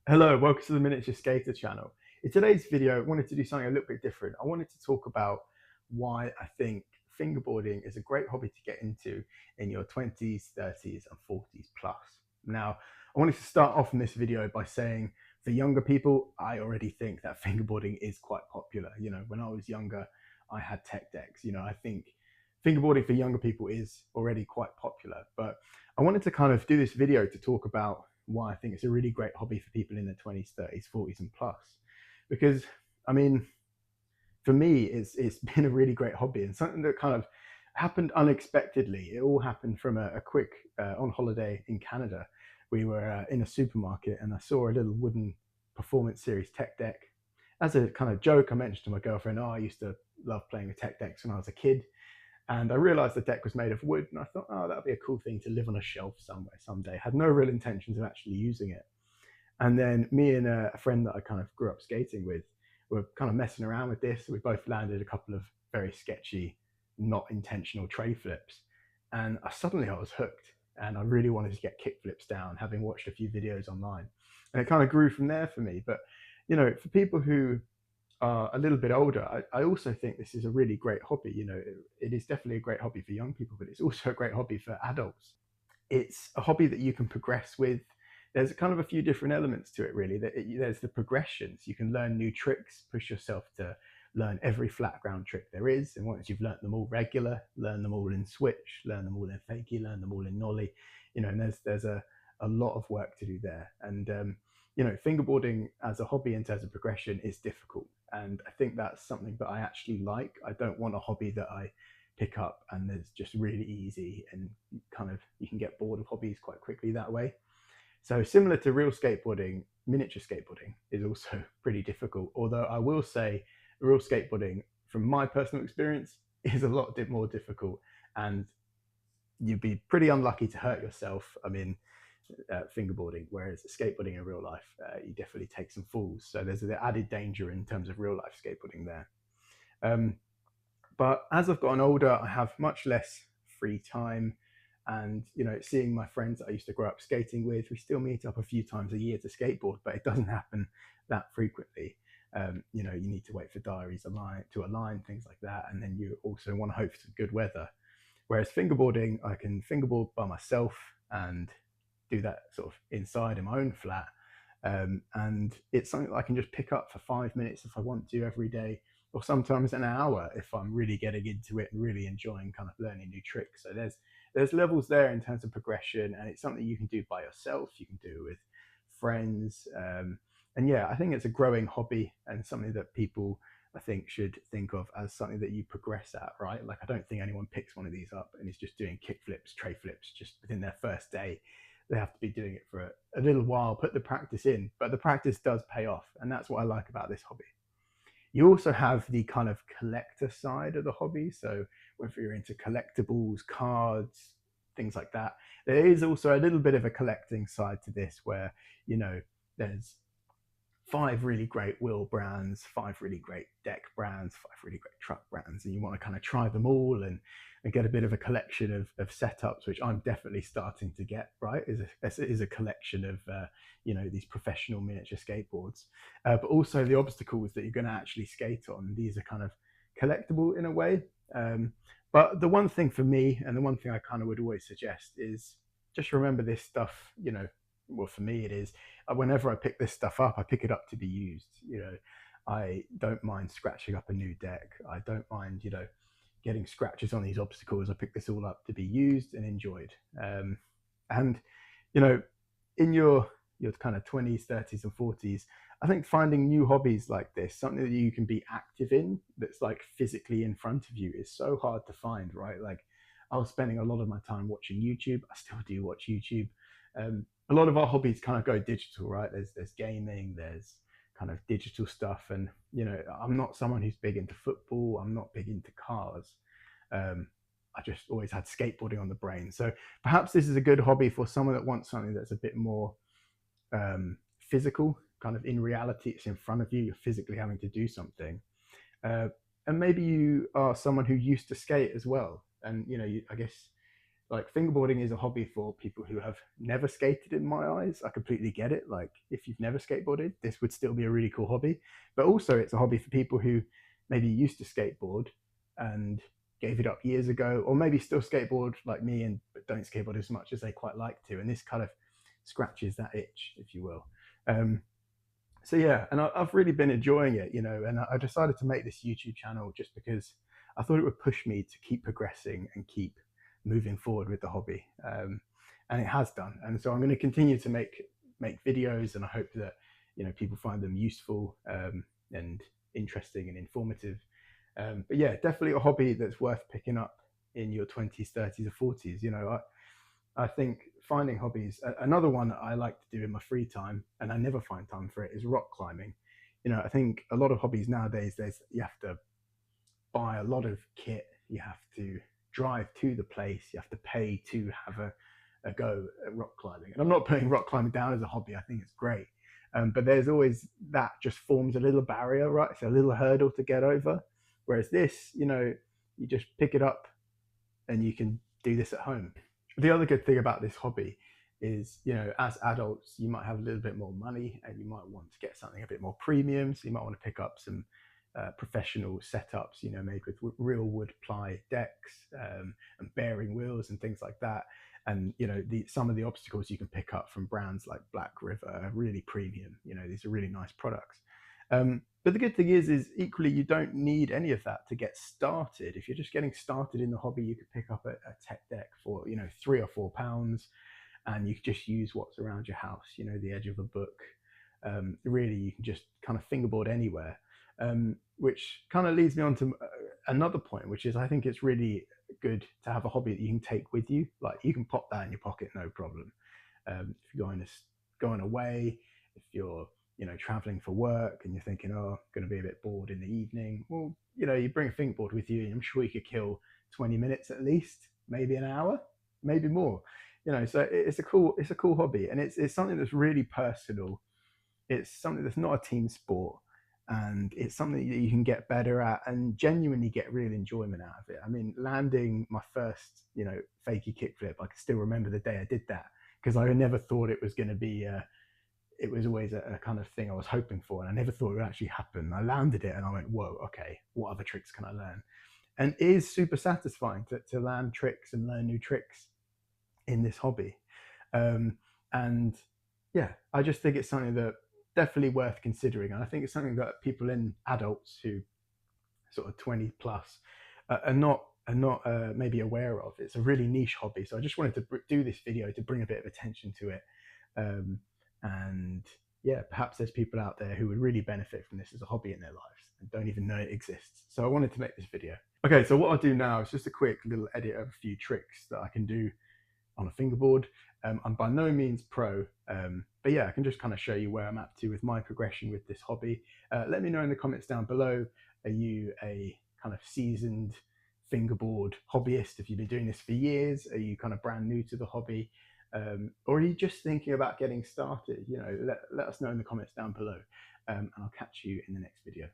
Hello, welcome to the Miniature Skater channel. In today's video, I wanted to do something a little bit different. I wanted to talk about why I think fingerboarding is a great hobby to get into in your 20s, 30s, and 40s plus. Now, I wanted to start off in this video by saying for younger people, I already think that fingerboarding is quite popular. You know, when I was younger, I had tech decks. You know, I think fingerboarding for younger people is already quite popular, but I wanted to kind of do this video to talk about why I think it's a really great hobby for people in their 20s, 30s, 40s, and plus. Because, I mean, for me, it's been a really great hobby and something that kind of happened unexpectedly. It all happened from a quick on holiday in Canada. We were in a supermarket and I saw a little wooden performance series tech deck. As a kind of joke, I mentioned to my girlfriend, oh, I used to love playing with tech decks when I was a kid. And I realized the deck was made of wood, and I thought, oh, that'd be a cool thing to live on a shelf somewhere someday. Had no real intentions of actually using it. And then me and a friend that I kind of grew up skating with were kind of messing around with this. We both landed a couple of very sketchy, not intentional tray flips. And suddenly I was hooked, and I really wanted to get kick flips down, having watched a few videos online. And it kind of grew from there for me. But, you know, for people who are a little bit older, I also think this is a really great hobby. You know, it is definitely a great hobby for young people, but it's also a great hobby for adults. It's a hobby that you can progress with. There's kind of a few different elements to it, really. There's the progressions. You can learn new tricks, push yourself to learn every flat ground trick there is. And once you've learnt them all regular, learn them all in switch, learn them all in fakie, learn them all in nollie, you know, and there's a lot of work to do there. And, you know, fingerboarding as a hobby in terms of progression is difficult. And I think that's something that I actually like. I don't want a hobby that I pick up and it's just really easy and kind of you can get bored of hobbies quite quickly that way. So similar to real skateboarding, miniature skateboarding is also pretty difficult. Although I will say real skateboarding, from my personal experience, is a lot more difficult and you'd be pretty unlucky to hurt yourself. I mean, fingerboarding, whereas skateboarding in real life, you definitely take some falls. So there's the added danger in terms of real life skateboarding there. But as I've gotten older, I have much less free time. And, you know, seeing my friends that I used to grow up skating with, we still meet up a few times a year to skateboard, but it doesn't happen that frequently. You know, you need to wait for diaries to align, things like that. And then you also want to hope for good weather. Whereas fingerboarding, I can fingerboard by myself and do that sort of inside in my own flat. And it's something that I can just pick up for 5 minutes if I want to every day, or sometimes an hour if I'm really getting into it and really enjoying kind of learning new tricks. So there's levels there in terms of progression, and it's something you can do by yourself, you can do with friends. And yeah, I think it's a growing hobby and something that people, I think, should think of as something that you progress at, right? Like, I don't think anyone picks one of these up and is just doing kick flips, tray flips just within their first day. They have to be doing it for a little while, put the practice in, but the practice does pay off. And that's what I like about this hobby. You also have the kind of collector side of the hobby. So whether you're into collectibles, cards, things like that, there is also a little bit of a collecting side to this where, you know, there's 5 really great wheel brands, 5 really great deck brands, 5 really great truck brands, and you want to kind of try them all and get a bit of a collection of setups, which I'm definitely starting to get, right? Is a collection of, you know, these professional miniature skateboards, but also the obstacles that you're going to actually skate on. These are kind of collectible in a way. But the one thing for me, and the one thing I kind of would always suggest is just remember this stuff, you know, well, for me it is, whenever I pick this stuff up, I pick it up to be used. You know, I don't mind scratching up a new deck. I don't mind, you know, getting scratches on these obstacles. I pick this all up to be used and enjoyed. And, you know, in your kind of 20s, 30s, and 40s, I think finding new hobbies like this, something that you can be active in, that's like physically in front of you, is so hard to find, right? Like, I was spending a lot of my time watching YouTube. I still do watch YouTube. A lot of our hobbies kind of go digital, right? There's gaming, there's kind of digital stuff, and, you know, I'm not someone who's big into football. I'm not big into cars. I just always had skateboarding on the brain. So perhaps this is a good hobby for someone that wants something that's a bit more physical, kind of in reality. It's in front of you. You're physically having to do something, and maybe you are someone who used to skate as well, and, you know, I guess like fingerboarding is a hobby for people who have never skated in my eyes. I completely get it. Like if you've never skateboarded, this would still be a really cool hobby. But also it's a hobby for people who maybe used to skateboard and gave it up years ago, or maybe still skateboard like me and but don't skateboard as much as they quite like to. And this kind of scratches that itch, if you will. So yeah, and I've really been enjoying it, you know, and I decided to make this YouTube channel just because I thought it would push me to keep progressing and keep moving forward with the hobby, and it has done. And so I'm going to continue to make videos, and I hope that people find them useful and interesting and informative. But yeah, definitely a hobby that's worth picking up in your 20s, 30s, or 40s. I think finding hobbies, another one that I like to do in my free time, and I never find time for it, is rock climbing. I think a lot of hobbies nowadays, you have to buy a lot of kit, you have to drive to the place, you have to pay to have a go at rock climbing. And I'm not putting rock climbing down as a hobby, I think it's great. But there's always that just forms a little barrier, right? It's a little hurdle to get over. Whereas this, you just pick it up and you can do this at home. The other good thing about this hobby is, as adults, you might have a little bit more money and you might want to get something a bit more premium. So you might want to pick up some professional setups, made with real wood ply decks and bearing wheels and things like that. And, some of the obstacles you can pick up from brands like Black River are really premium. These are really nice products. But the good thing is equally, you don't need any of that to get started. If you're just getting started in the hobby, you could pick up a tech deck for, £3 or £4, and you can just use what's around your house, the edge of a book. Really, you can just kind of fingerboard anywhere, which kind of leads me on to another point, which is I think it's really good to have a hobby that you can take with you. Like you can pop that in your pocket, no problem. If you're going away, if you're traveling for work and you're thinking, oh, I'm going to be a bit bored in the evening, well, you bring a fingerboard with you and I'm sure you could kill 20 minutes at least, maybe an hour, maybe more. So it's a cool hobby, and it's something that's really personal. It's something that's not a team sport, and it's something that you can get better at and genuinely get real enjoyment out of it. I mean, landing my first fakie kickflip, I can still remember the day I did that, because I never thought it was going to be it was always a kind of thing I was hoping for, and I never thought it would actually happen. I landed it and I went, whoa, okay, what other tricks can I learn? And it is super satisfying to land tricks and learn new tricks in this hobby. And yeah, I just think it's something that definitely worth considering. And I think it's something that people adults who sort of 20 plus are not maybe aware of. It's a really niche hobby. So I just wanted to do this video to bring a bit of attention to it. And yeah, perhaps there's people out there who would really benefit from this as a hobby in their lives and don't even know it exists. So I wanted to make this video. Okay, so what I'll do now is just a quick little edit of a few tricks that I can do on a fingerboard. I'm by no means pro, but yeah, I can just kind of show you where I'm up to with my progression with this hobby. Let me know in the comments down below, are you a kind of seasoned fingerboard hobbyist? If you've been doing this for years, are you kind of brand new to the hobby? Or are you just thinking about getting started? Let us know in the comments down below, and I'll catch you in the next video.